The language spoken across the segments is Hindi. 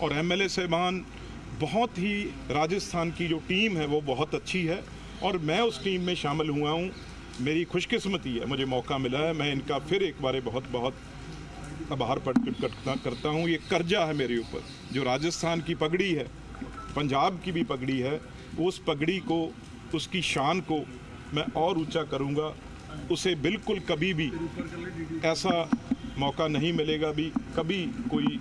और एमएलए साहबान बहुत ही, राजस्थान की जो टीम है वो बहुत अच्छी है और मैं उस टीम में शामिल हुआ हूँ। मेरी खुशकिस्मती है, मुझे मौका मिला है। मैं इनका फिर एक बार बहुत बहुत आभार प्रकट करता हूँ। ये कर्जा है मेरे ऊपर, जो राजस्थान की पगड़ी है, पंजाब की भी पगड़ी है, उस पगड़ी को, उसकी शान को मैं और ऊंचा करूँगा। उसे बिल्कुल कभी भी ऐसा मौका नहीं मिलेगा भी कभी कोई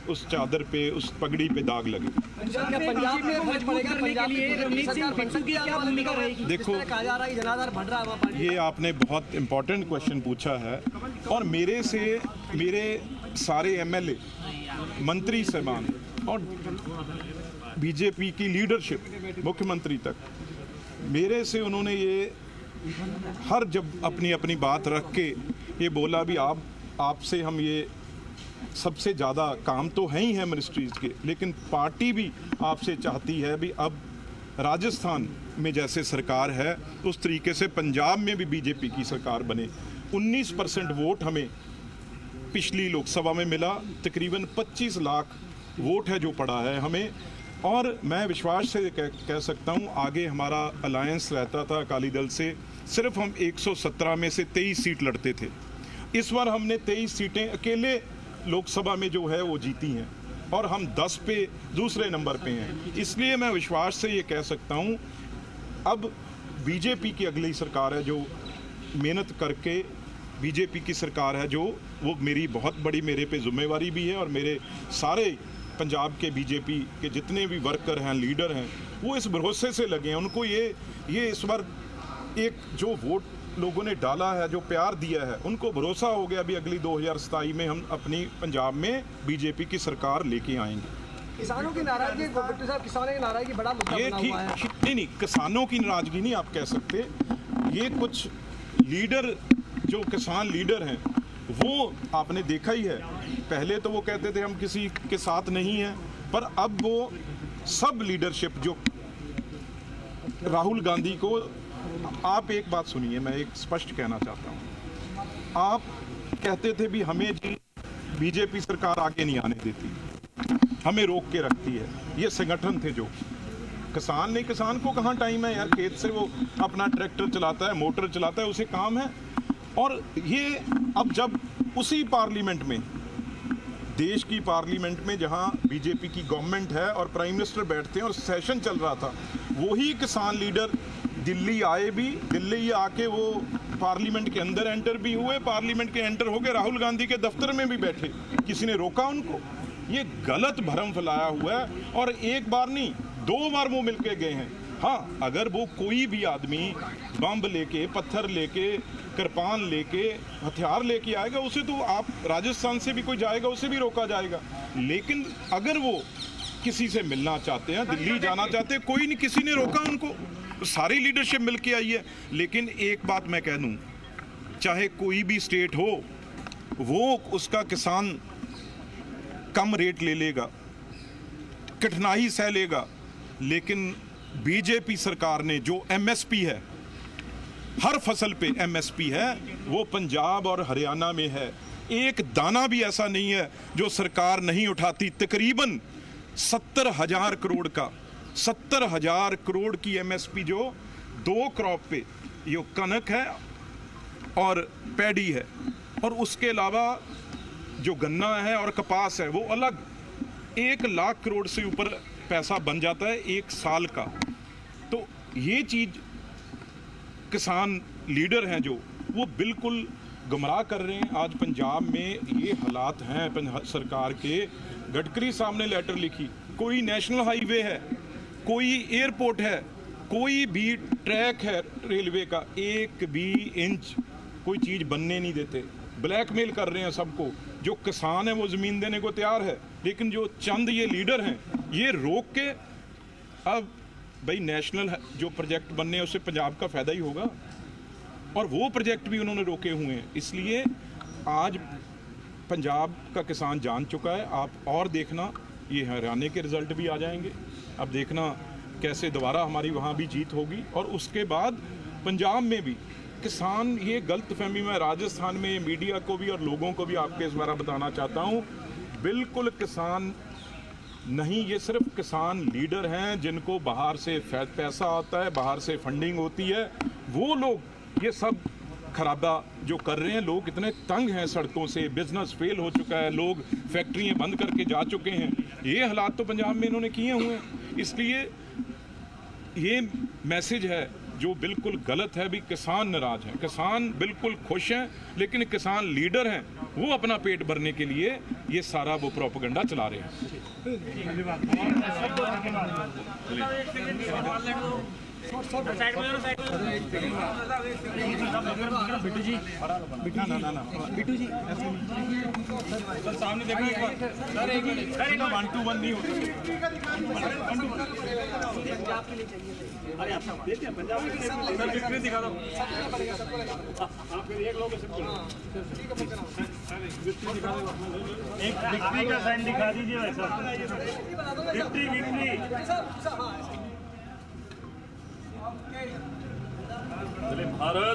उस चादर पे, उस पगड़ी पे दाग लगे। पंजाब में फर्ज पड़ेगा, पंजाब के रमनीत सिंह बिट्टू की क्या भूमिका रहेगी? देखो, कहा जा रहा है जनाधार बढ़ रहा है, ये आपने बहुत इम्पोर्टेंट क्वेश्चन पूछा है और मेरे सारे एमएलए, मंत्री साहबान और बीजेपी की लीडरशिप, मुख्यमंत्री तक, मेरे से उन्होंने ये जब अपनी अपनी बात रख के ये बोला भी आपसे हम ये सबसे ज़्यादा काम तो है ही है मिनिस्ट्रीज़ के, लेकिन पार्टी भी आपसे चाहती है भी अब राजस्थान में जैसे सरकार है उस तरीके से पंजाब में भी बीजेपी की सरकार बने। 19% वोट हमें पिछली लोकसभा में मिला, तकरीबन 25 लाख वोट है जो पड़ा है हमें, और मैं विश्वास से कह सकता हूँ आगे हमारा अलायंस रहता था अकाली दल से, सिर्फ हम 117 में से 23 सीट लड़ते थे। इस बार हमने 23 सीटें अकेले लोकसभा में जो है वो जीती हैं और हम 10 पे दूसरे नंबर पे हैं। इसलिए मैं विश्वास से ये कह सकता हूँ अब बीजेपी की अगली सरकार है जो मेहनत करके, बीजेपी की सरकार है जो, वो मेरी बहुत बड़ी, मेरे पे जिम्मेवारी भी है और मेरे सारे पंजाब के बीजेपी के जितने भी वर्कर हैं, लीडर हैं, वो इस भरोसे से लगे हैं। उनको ये इस बार एक जो वोट लोगों ने डाला है, जो प्यार दिया है, उनको भरोसा हो गया भी अगली 2027 में हम अपनी पंजाब में बीजेपी की सरकार लेके आएंगे। किसानों की नाराजगी, बिट्टू साहब, किसानों की नाराजगी बड़ा मुद्दा बना हुआ है। नहीं, किसानों की नाराजगी नहीं आप कह सकते। ये कुछ लीडर जो किसान लीडर हैं वो आपने देखा ही है, पहले तो वो कहते थे हम किसी के साथ नहीं हैं, पर अब वो सब लीडरशिप जो राहुल गांधी को, आप एक बात सुनिए, मैं एक स्पष्ट कहना चाहता हूँ। आप कहते थे भी हमें जी बीजेपी सरकार आगे नहीं आने देती, हमें रोक के रखती है। ये संगठन थे जो, किसान नहीं, किसान को कहाँ टाइम है यार, खेत से वो अपना ट्रैक्टर चलाता है, मोटर चलाता है, उसे काम है। और ये अब जब उसी पार्लियामेंट में, देश की पार्लियामेंट में जहाँ बीजेपी की गवर्नमेंट है और प्राइम मिनिस्टर बैठते हैं और सेशन चल रहा था, वही किसान लीडर दिल्ली आए भी, दिल्ली आके वो पार्लियामेंट के अंदर एंटर भी हुए, पार्लियामेंट के एंटर हो गए, राहुल गांधी के दफ्तर में भी बैठे, किसी ने रोका उनको? ये गलत भ्रम फैलाया हुआ है और एक बार नहीं 2 बार वो मिलके गए हैं। हाँ, अगर वो कोई भी आदमी बम लेके, पत्थर लेके, कृपान लेके, हथियार लेके आएगा, उसे तो आप राजस्थान से भी कोई जाएगा उसे भी रोका जाएगा। लेकिन अगर वो किसी से मिलना चाहते हैं, दिल्ली जाना चाहते हैं, कोई नहीं, किसी ने रोका उनको, सारी लीडरशिप मिलके आई है। लेकिन एक बात मैं कह दूं, चाहे कोई भी स्टेट हो, वो उसका किसान कम रेट ले लेगा, कठिनाई सह लेगा, लेकिन बीजेपी सरकार ने जो एमएसपी है, हर फसल पे एमएसपी है, वो पंजाब और हरियाणा में है। एक दाना भी ऐसा नहीं है जो सरकार नहीं उठाती। तकरीबन 70,000 करोड़ का, 70,000 करोड़ की एमएसपी जो 2 क्रॉप पे, ये कनक है और पैडी है, और उसके अलावा जो गन्ना है और कपास है वो अलग, 1 लाख करोड़ से ऊपर पैसा बन जाता है 1 साल का। तो ये चीज़ किसान लीडर हैं जो, वो बिल्कुल गुमराह कर रहे हैं। आज पंजाब में ये हालात हैं सरकार के। गडकरी साहब ने लेटर लिखी, कोई नेशनल हाईवे है, कोई एयरपोर्ट है, कोई भी ट्रैक है रेलवे का, 1 भी इंच कोई चीज़ बनने नहीं देते। ब्लैकमेल कर रहे हैं सबको। जो किसान है वो ज़मीन देने को तैयार है, लेकिन जो चंद ये लीडर हैं ये रोक के, अब भाई नेशनल जो प्रोजेक्ट बनने हैं उससे पंजाब का फ़ायदा ही होगा, और वो प्रोजेक्ट भी उन्होंने रोके हुए हैं। इसलिए आज पंजाब का किसान जान चुका है। आप और देखना, ये हरियाणा के रिज़ल्ट भी आ जाएंगे। अब देखना कैसे दोबारा हमारी वहाँ भी जीत होगी, और उसके बाद पंजाब में भी किसान, ये गलत फहमी में राजस्थान में मीडिया को भी और लोगों को भी आपके इस बारे बताना चाहता हूँ, बिल्कुल किसान नहीं, ये सिर्फ किसान लीडर हैं जिनको बाहर से पैसा आता है, बाहर से फंडिंग होती है, वो लोग ये सब खराबा जो कर रहे हैं। लोग इतने तंग हैं सड़कों से, बिजनेस फेल हो चुका है, लोग फैक्ट्रियां बंद करके जा चुके हैं। ये हालात तो पंजाब में इन्होंने किए हुए हैं। इसलिए ये मैसेज है जो बिल्कुल गलत है। भी किसान नाराज हैं, किसान बिल्कुल खुश हैं, लेकिन किसान लीडर हैं वो अपना पेट भरने के लिए ये सारा वो प्रोपेगेंडा चला रहे हैं। बिट्टू जी सामने देखना एक बार सर, एक मिनट सर, एक 1 to 1 नहीं होता। सर विक्ट्री दिखा दो, एक विक्ट्री का साइन दिखा दीजिए भाई साहब। Victory victory Bharat.